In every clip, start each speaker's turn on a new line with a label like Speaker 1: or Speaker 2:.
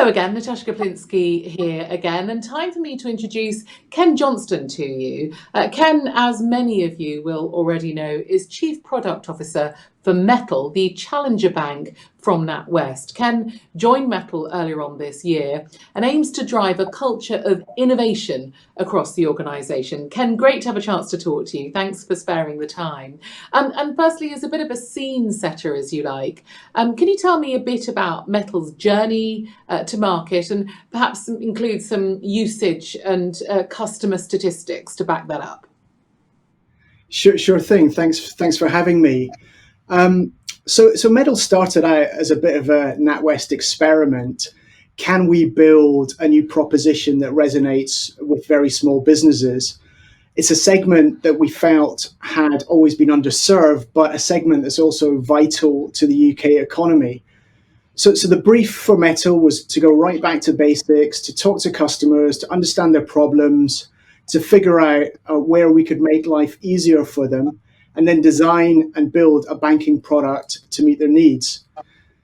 Speaker 1: Hello again, Natasha Kaplinsky here again, and time for me to introduce Ken Johnston to you. Ken, as many of you will already know, is Chief Product Officer for Metal, the challenger bank from NatWest. Ken joined Metal earlier on this year and aims to drive a culture of innovation across the organisation. Ken, great to have a chance to talk to you. Thanks for sparing the time. And firstly, as a bit of a scene setter, as you like, can you tell me a bit about Metal's journey to market and perhaps include some usage and customer statistics to back that up?
Speaker 2: Sure thing. Thanks for having me. So Metal started out as a bit of a NatWest experiment. Can we build a new proposition that resonates with very small businesses? It's a segment that we felt had always been underserved, but a segment that's also vital to the UK economy. So the brief for Metal was to go right back to basics, to talk to customers, to understand their problems, to figure out where we could make life easier for them, and then design and build a banking product to meet their needs.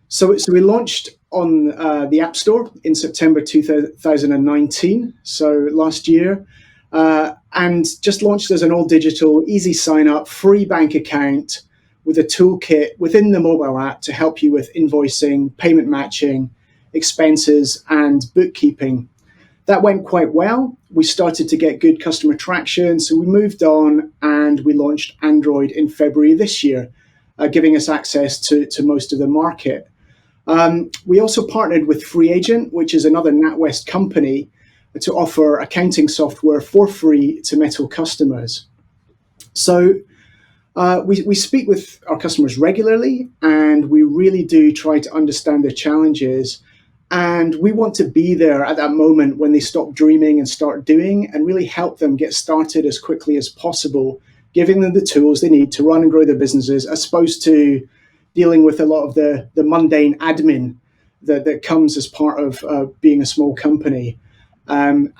Speaker 2: So we launched on the App Store in September 2019, so last year, and just launched as an all-digital, easy sign-up, free bank account with a toolkit within the mobile app to help you with invoicing, payment matching, expenses, and bookkeeping. That went quite well. We started to get good customer traction, so we moved on and we launched Android in February this year, giving us access to most of the market. We also partnered with Free Agent, which is another NatWest company, to offer accounting software for free to Metal customers. So we speak with our customers regularly, and we really do try to understand their challenges. And we want to be there at that moment when they stop dreaming and start doing, and really help them get started as quickly as possible, giving them the tools they need to run and grow their businesses, as opposed to dealing with a lot of the mundane admin that comes as part of being a small company. And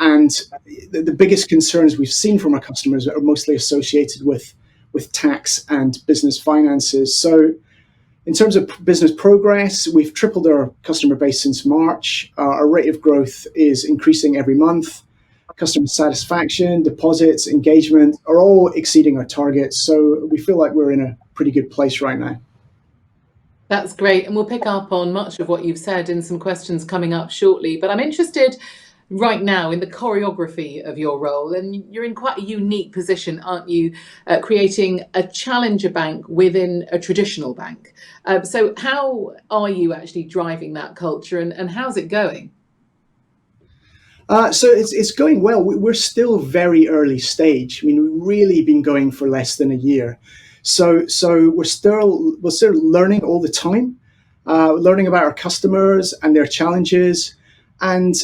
Speaker 2: the biggest concerns we've seen from our customers are mostly associated with tax and business finances. So in terms of business progress, we've tripled our customer base since March. Our rate of growth is increasing every month. Customer satisfaction, deposits, engagement are all exceeding our targets. So we feel like we're in a pretty good place right now.
Speaker 1: That's great. And we'll pick up on much of what you've said in some questions coming up shortly. But I'm interested right now in the choreography of your role, and you're in quite a unique position, aren't you, creating a challenger bank within a traditional bank. So how are you actually driving that culture, and how's it going?
Speaker 2: So it's going well. We're still very early stage. I mean, we've really been going for less than a year. So we're still learning all the time, learning about our customers and their challenges, and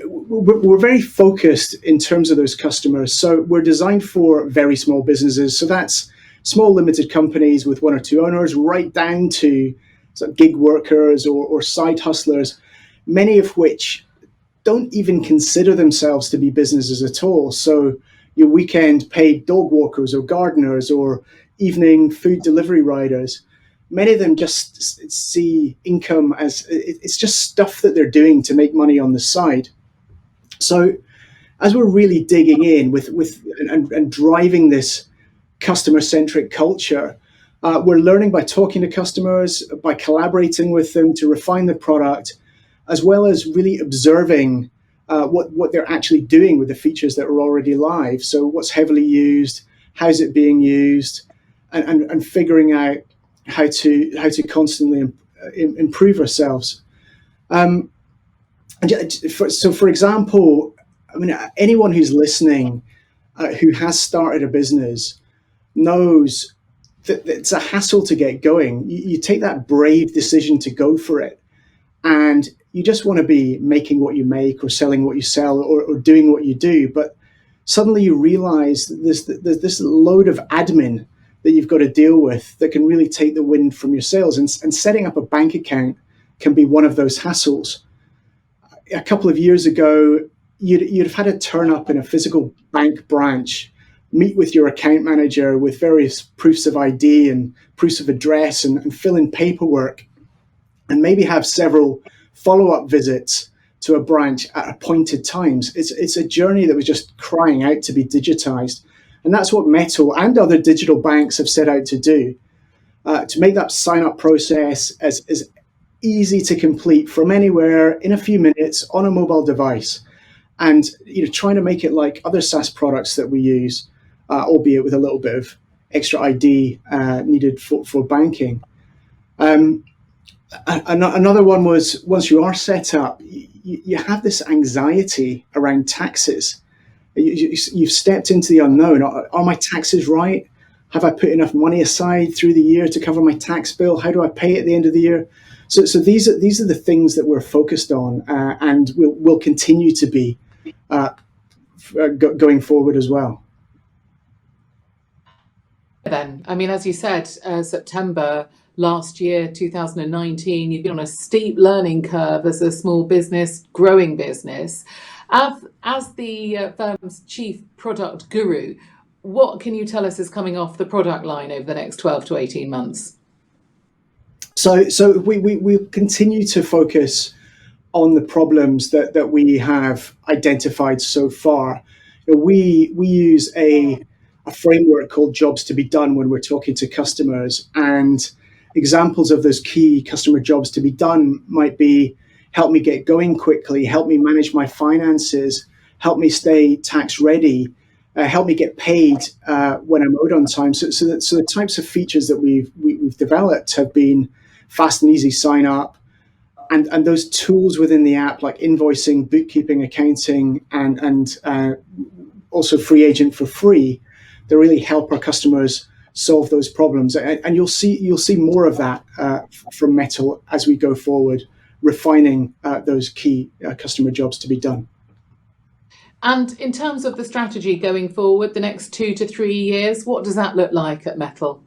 Speaker 2: we're very focused in terms of those customers. So we're designed for very small businesses. So that's small limited companies with one or two owners, right down to sort of gig workers or side hustlers, many of which don't even consider themselves to be businesses at all. So your weekend paid dog walkers or gardeners or evening food delivery riders, many of them just see income as it's just stuff that they're doing to make money on the side. So as we're really digging in and driving this customer-centric culture, we're learning by talking to customers, by collaborating with them to refine the product, as well as really observing what they're actually doing with the features that are already live. So what's heavily used, how's it being used, and figuring out how to constantly improve ourselves. So, for example, I mean, anyone who's listening who has started a business knows that it's a hassle to get going. You take that brave decision to go for it, and you just want to be making what you make or selling what you sell or doing what you do. But suddenly you realize that there's this load of admin that you've got to deal with that can really take the wind from your sails. And setting up a bank account can be one of those hassles. A couple of years ago, you'd have had to turn up in a physical bank branch, meet with your account manager with various proofs of ID and proofs of address and fill in paperwork, and maybe have several follow-up visits to a branch at appointed times. It's a journey that was just crying out to be digitized. And that's what Metal and other digital banks have set out to do, to make that sign-up process as easy to complete from anywhere in a few minutes on a mobile device. And trying to make it like other SaaS products that we use, albeit with a little bit of extra ID needed for banking. Another one was, once you are set up, you have this anxiety around taxes. You've stepped into the unknown. Are my taxes right? Have I put enough money aside through the year to cover my tax bill? How do I pay at the end of the year? So these are the things that we're focused on, and will continue to be going forward as well.
Speaker 1: Then, I mean, as you said, September last year, 2019, you've been on a steep learning curve as a small business, growing business. As the firm's chief product guru, what can you tell us is coming off the product line over the next 12 to 18 months?
Speaker 2: So we continue to focus on the problems that we have identified so far. We use a framework called jobs to be done when we're talking to customers, and examples of those key customer jobs to be done might be: help me get going quickly, help me manage my finances, help me stay tax ready, help me get paid when I'm owed on time. So the types of features that we've developed have been fast and easy sign up, and those tools within the app like invoicing, bookkeeping, accounting, and also free agent for free, that really help our customers solve those problems. And you'll see more of that from Metal as we go forward, refining those key customer jobs to be done.
Speaker 1: And in terms of the strategy going forward, the next 2 to 3 years, what does that look like at Metal?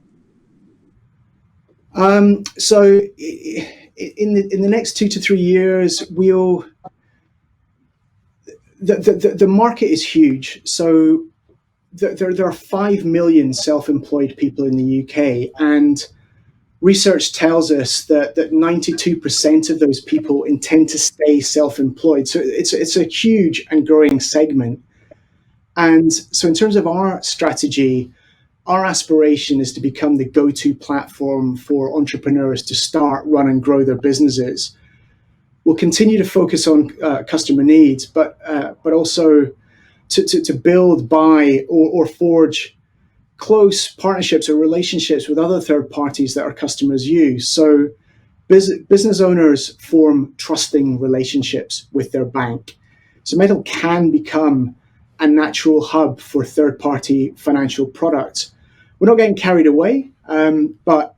Speaker 2: So in the next 2 to 3 years, the market is huge. So there are 5 million self-employed people in the UK, and research tells us that 92% of those people intend to stay self-employed. So it's a huge and growing segment. And so in terms of our strategy, our aspiration is to become the go-to platform for entrepreneurs to start, run, and grow their businesses. We'll continue to focus on customer needs, but also to build, buy, or forge close partnerships or relationships with other third parties that our customers use. So business owners form trusting relationships with their bank. So Metal can become a natural hub for third-party financial products. We're not getting carried away, but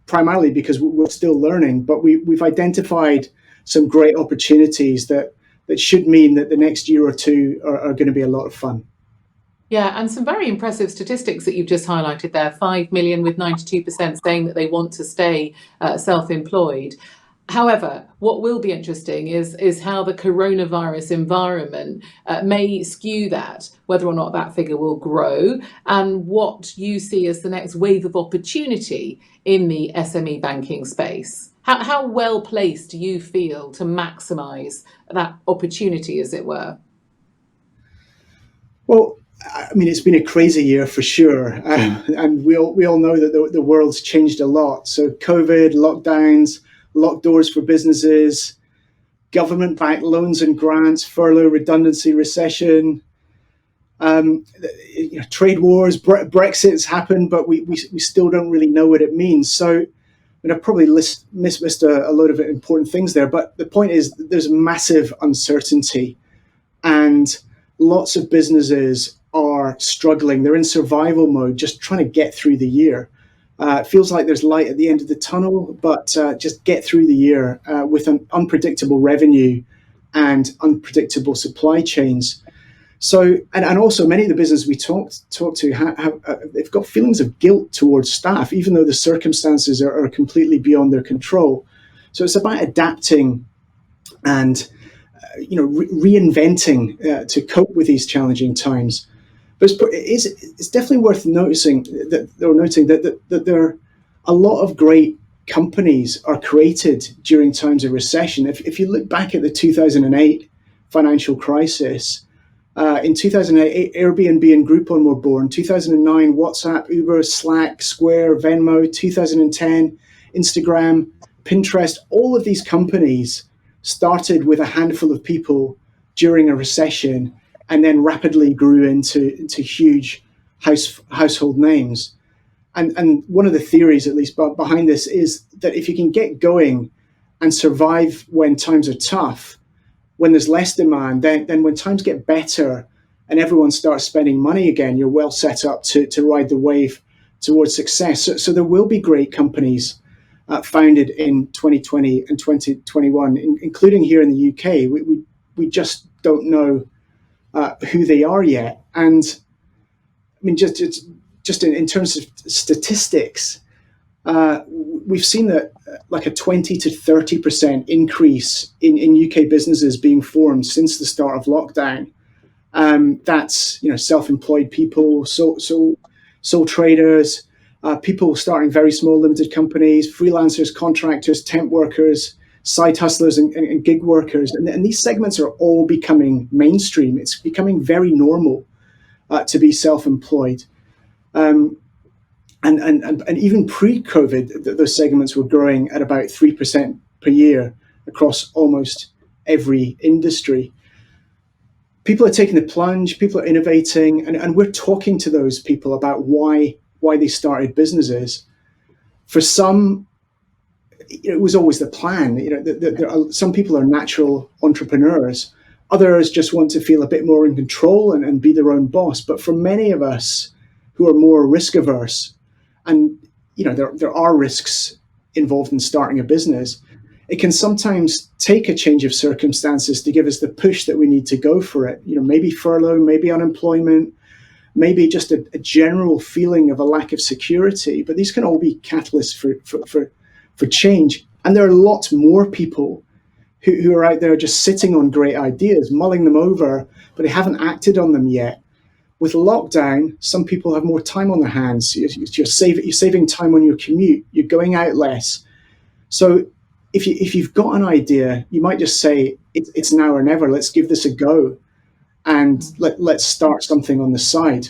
Speaker 2: primarily because we're still learning. But we've identified some great opportunities that should mean that the next year or two are going to be a lot of fun.
Speaker 1: Yeah, and some very impressive statistics that you've just highlighted there. 5 million, with 92% saying that they want to stay self-employed. However, what will be interesting is how the coronavirus environment may skew that, whether or not that figure will grow, and what you see as the next wave of opportunity in the SME banking space. How well placed do you feel to maximise that opportunity, as it were?
Speaker 2: Well, I mean, it's been a crazy year for sure, and we all know that the world's changed a lot. So COVID, lockdowns, locked doors for businesses, government-backed loans and grants, furlough, redundancy, recession, trade wars, Brexit's happened, but we still don't really know what it means. So I probably missed a load of important things there, but the point is there's massive uncertainty, and lots of businesses are struggling. They're in survival mode, just trying to get through the year. It feels like there's light at the end of the tunnel, but just get through the year with an unpredictable revenue and unpredictable supply chains. So, and also many of the businesses we talk to they've got feelings of guilt towards staff, even though the circumstances are completely beyond their control. So it's about adapting and reinventing to cope with these challenging times. But it's definitely worth noting that there are a lot of great companies are created during times of recession. If you look back at the 2008 financial crisis, in 2008, Airbnb and Groupon were born. 2009, WhatsApp, Uber, Slack, Square, Venmo. 2010, Instagram, Pinterest. All of these companies started with a handful of people during a recession and then rapidly grew into huge household names. And one of the theories, at least behind this, is that if you can get going and survive when times are tough, when there's less demand, then when times get better and everyone starts spending money again, you're well set up to ride the wave towards success. So there will be great companies founded in 2020 and 2021, including here in the UK. We just don't know who they are yet. And I mean, just in terms of statistics, we've seen that like a 20 to 30% increase in UK businesses being formed since the start of lockdown. That's self-employed people, sole traders, people starting very small limited companies, freelancers, contractors, temp workers, side hustlers, and gig workers. And these segments are all becoming mainstream. It's becoming very normal to be self-employed. And even pre-COVID, those segments were growing at about 3% per year across almost every industry. People are taking the plunge, people are innovating, and we're talking to those people about why they started businesses. For some, it was always the plan. Some people are natural entrepreneurs. Others just want to feel a bit more in control and be their own boss. But for many of us who are more risk averse, and there are risks involved in starting a business, it can sometimes take a change of circumstances to give us the push that we need to go for it. Maybe furlough, maybe unemployment, maybe just a general feeling of a lack of security. But these can all be catalysts for change. And there are lots more people who are out there just sitting on great ideas, mulling them over, but they haven't acted on them yet. With lockdown, some people have more time on their hands. You're saving time on your commute. You're going out less. So if you've got an idea, you might just say, it's now or never. Let's give this a go, and let's start something on the side.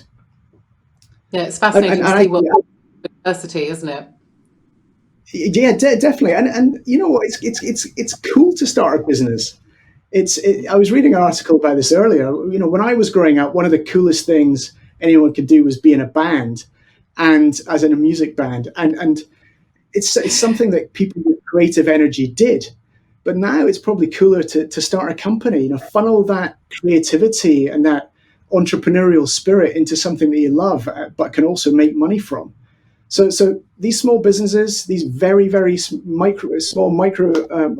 Speaker 1: Yeah, it's fascinating to see what diversity, isn't it?
Speaker 2: Yeah, definitely. And you know what? It's cool to start a business. I was reading an article about this earlier. When I was growing up, one of the coolest things anyone could do was be in a band, and as in a music band. And it's something that people with creative energy did. But now it's probably cooler to start a company, funnel that creativity and that entrepreneurial spirit into something that you love, but can also make money from. So these small businesses, these very, very small micro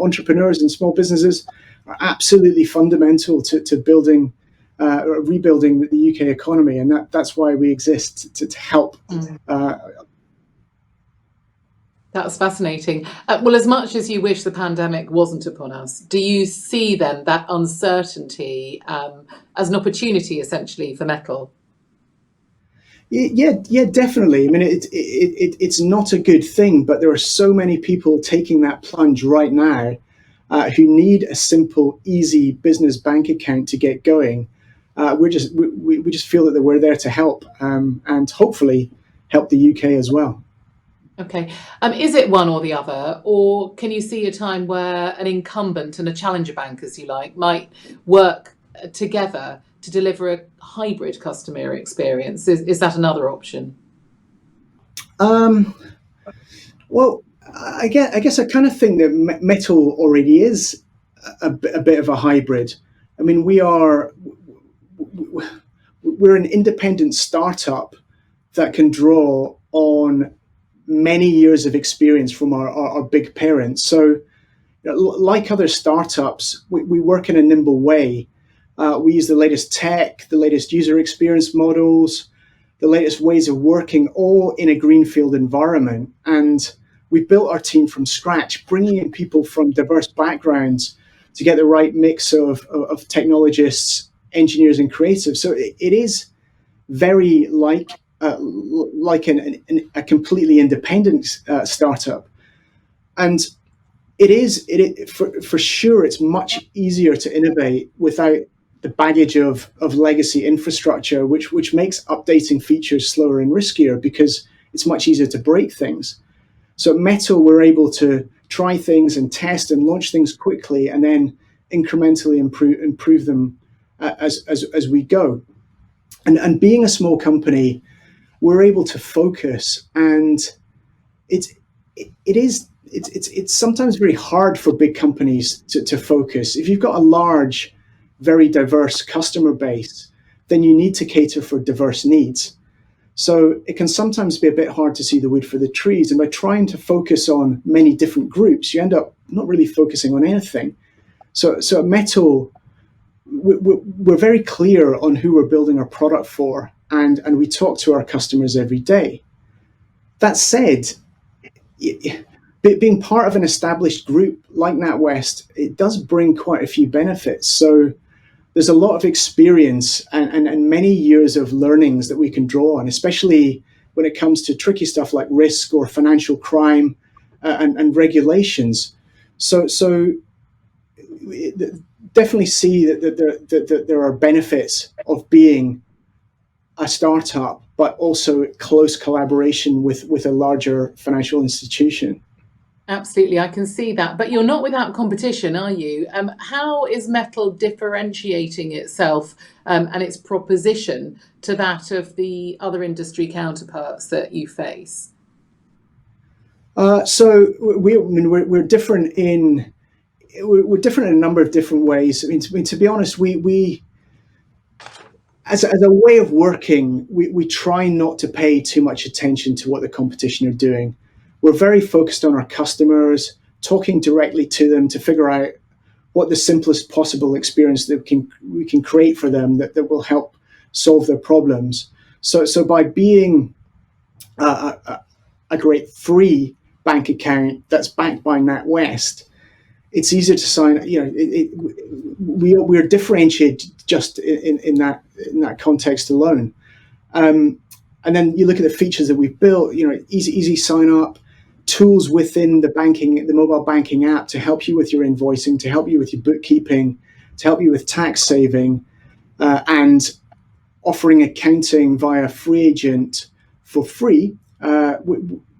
Speaker 2: entrepreneurs and small businesses are absolutely fundamental to building, rebuilding the UK economy. And that's why we exist, to help.
Speaker 1: That's fascinating. Well, as much as you wish the pandemic wasn't upon us, do you see then that uncertainty as an opportunity, essentially, for Metal?
Speaker 2: Yeah, definitely. I mean, it's not a good thing, but there are so many people taking that plunge right now who need a simple, easy business bank account to get going. We just feel that we're there to help, and hopefully help the UK as well.
Speaker 1: Okay. Is it one or the other, or can you see a time where an incumbent and a challenger bank, as you like, might work together to deliver a hybrid customer experience? Is that another option?
Speaker 2: Well, I guess I kind of think that Metal already is a bit of a hybrid. I mean, we're an independent startup that can draw on many years of experience from our big parents. So, like other startups, we work in a nimble way. We use the latest tech, the latest user experience models, the latest ways of working, all in a greenfield environment. And we built our team from scratch, bringing in people from diverse backgrounds to get the right mix of technologists, engineers, and creatives. So it is very like a completely independent startup. And for sure, it's much easier to innovate without the baggage of legacy infrastructure, which makes updating features slower and riskier because it's much easier to break things. So at Metal, we're able to try things and test and launch things quickly, and then incrementally improve them as we go. And being a small company, we're able to focus, and it's sometimes very hard for big companies to focus. If you've got a large, very diverse customer base, then you need to cater for diverse needs. So it can sometimes be a bit hard to see the wood for the trees. And by trying to focus on many different groups, you end up not really focusing on anything. So at Metal, we're very clear on who we're building our product for, and we talk to our customers every day. That said, being part of an established group like NatWest, it does bring quite a few benefits. So there's a lot of experience and many years of learnings that we can draw on, especially when it comes to tricky stuff like risk or financial crime and regulations. So definitely see that there are benefits of being a startup, but also close collaboration with a larger financial institution.
Speaker 1: Absolutely, I can see that. But you're not without competition, are you? How is Metal differentiating itself and its proposition to that of the other industry counterparts that you face?
Speaker 2: So we're different in a number of different ways. I mean, to be honest, we as a way of working, we try not to pay too much attention to what the competition are doing. We're very focused on our customers, talking directly to them to figure out what the simplest possible experience that we can create for them that will help solve their problems. So by being a great free bank account that's backed by NatWest, it's easier to sign. We're differentiated just in that context alone. And then you look at the features that we've built. Easy sign up, tools within the mobile banking app to help you with your invoicing, to help you with your bookkeeping, to help you with tax saving, and offering accounting via free agent for free.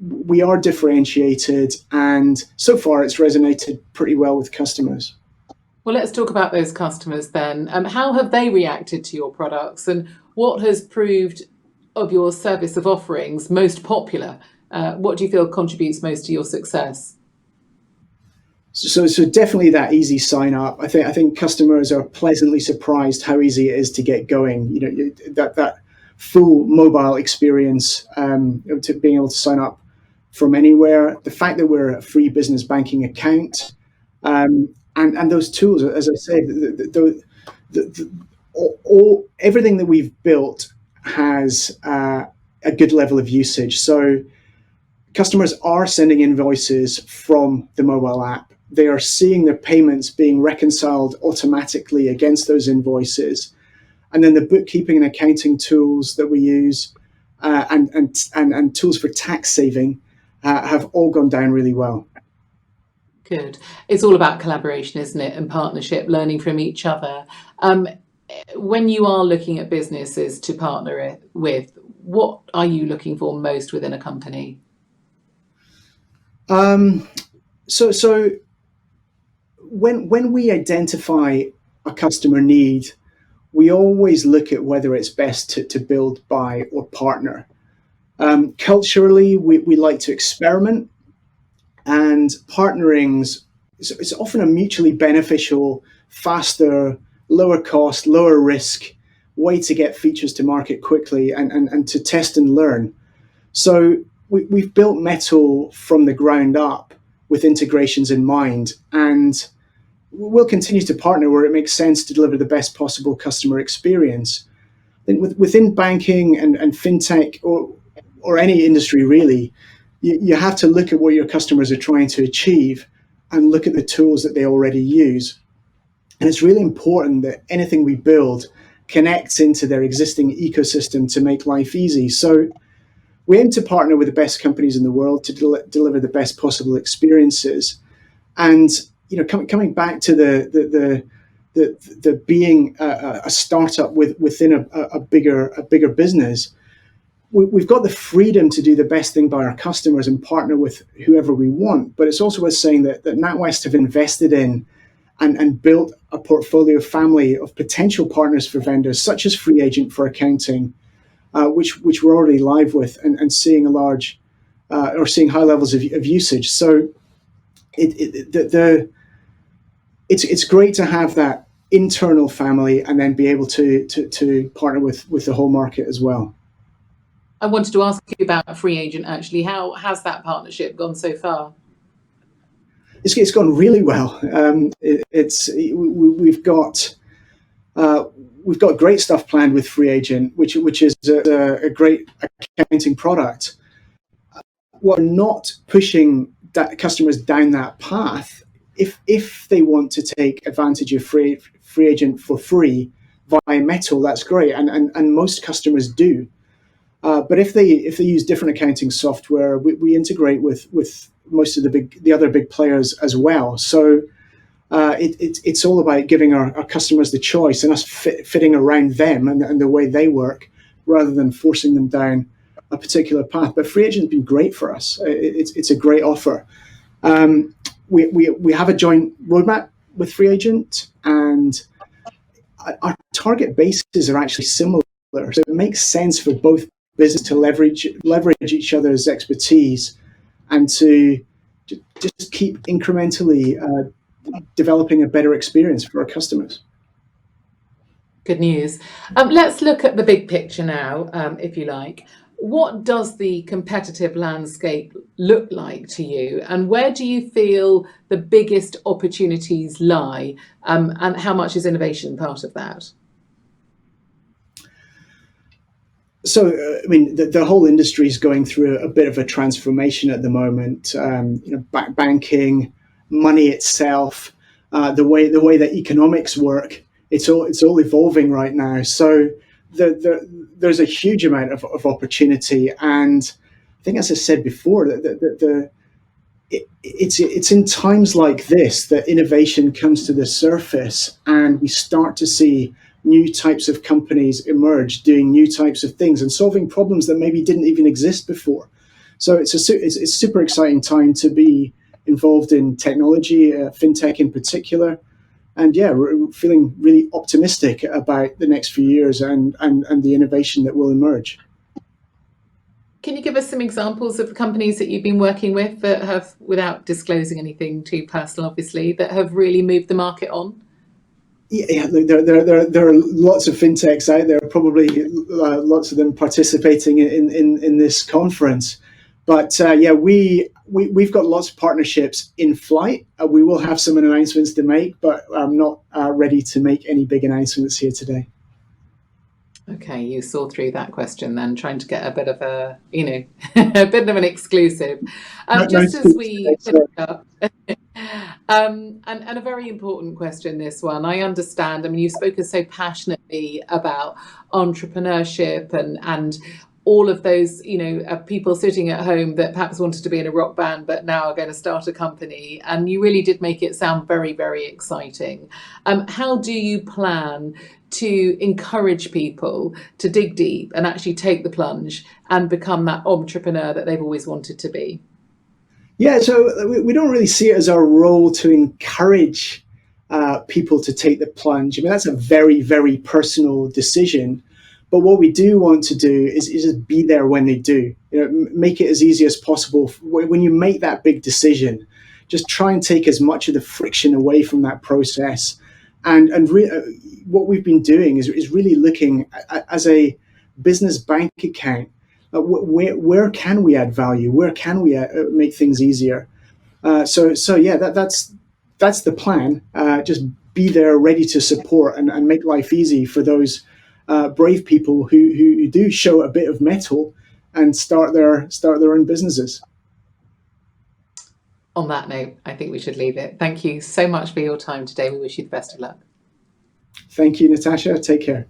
Speaker 2: We are differentiated, and so far it's resonated pretty well with customers.
Speaker 1: Well, let's talk about those customers then. How have they reacted to your products, and what has proved of your service of offerings most popular? What do you feel contributes most to your success?
Speaker 2: So definitely that easy sign up. I think customers are pleasantly surprised how easy it is to get going. That full mobile experience, to being able to sign up from anywhere. The fact that we're a free business banking account, and those tools, as I said, everything that we've built has a good level of usage. So customers are sending invoices from the mobile app. They are seeing their payments being reconciled automatically against those invoices. And then the bookkeeping and accounting tools that we use, and tools for tax saving, have all gone down really well.
Speaker 1: Good. It's all about collaboration, isn't it? And partnership, learning from each other. When you are looking at businesses to partner with, what are you looking for most within a company?
Speaker 2: So when we identify a customer need, we always look at whether it's best to build, buy, or partner. Culturally, we like to experiment, and partnering's it's often a mutually beneficial, faster, lower cost, lower risk way to get features to market quickly and to test and learn. So we've built Metal from the ground up with integrations in mind, and we'll continue to partner where it makes sense to deliver the best possible customer experience. Then within banking and fintech or any industry really, you have to look at what your customers are trying to achieve and look at the tools that they already use. And it's really important that anything we build connects into their existing ecosystem to make life easy. So we aim to partner with the best companies in the world to deliver the best possible experiences. And coming back to the being a startup within a bigger business, we've got the freedom to do the best thing by our customers and partner with whoever we want. But it's also worth saying that NatWest have invested in and built a portfolio family of potential partners for vendors, such as Free Agent for accounting, which we're already live with and seeing seeing high levels of usage. So it's great to have that internal family and then be able to partner with the whole market as well.
Speaker 1: I wanted to ask you about Free Agent, actually. How has that partnership gone so far?
Speaker 2: It's gone really well. We've got great stuff planned with Free Agent, which is a great accounting product. We're not pushing customers down that path. If they want to take advantage of Free Agent for free via Metal, that's great, and most customers do. But if they use different accounting software, we integrate with most of the other big players as well. So it's all about giving our customers the choice and us fitting around them and the way they work, rather than forcing them down a particular path. But Free Agent's been great for us. It's a great offer. We have a joint roadmap with Free Agent, and our target bases are actually similar. So it makes sense for both business to leverage each other's expertise and to just keep incrementally developing a better experience for our customers.
Speaker 1: Good news. Let's look at the big picture now, if you like. What does the competitive landscape look like to you, and where do you feel the biggest opportunities lie, and how much is innovation part of that?
Speaker 2: So, I mean, the whole industry is going through a bit of a transformation at the moment. Banking, money itself, the way that economics work, it's all evolving right now. So there's a huge amount of opportunity, and I think, as I said before, it's in times like this that innovation comes to the surface, and we start to see new types of companies emerge doing new types of things and solving problems that maybe didn't even exist before. So it's a super exciting time to be involved in technology, fintech in particular. And yeah, we're feeling really optimistic about the next few years and the innovation that will emerge.
Speaker 1: Can you give us some examples of companies that you've been working with that have, without disclosing anything too personal, obviously, that have really moved the market on?
Speaker 2: Yeah, there are lots of fintechs out there, probably lots of them participating in this conference. But yeah, we've got lots of partnerships in flight. We will have some announcements to make, but I'm not ready to make any big announcements here today.
Speaker 1: Okay, you saw through that question then, trying to get a bit of a, a bit of an exclusive. Just as we finish up, and a very important question, this one. I understand, I mean, you've spoken so passionately about entrepreneurship and all of those, people sitting at home that perhaps wanted to be in a rock band but now are going to start a company. And you really did make it sound very, very exciting. How do you plan to encourage people to dig deep and actually take the plunge and become that entrepreneur that they've always wanted to be?
Speaker 2: Yeah, so we don't really see it as our role to encourage people to take the plunge. I mean, that's a very, very personal decision. But what we do want to do is just be there when they do. Make it as easy as possible. When you make that big decision, just try and take as much of the friction away from that process. What we've been doing is really looking as a business bank account. Where can we add value? Where can we make things easier? So yeah, that's the plan. Just be there, ready to support and make life easy for those brave people who do show a bit of mettle and start their own businesses.
Speaker 1: On that note, I think we should leave it. Thank you so much for your time today. We wish you the best of luck.
Speaker 2: Thank you, Natasha. Take care.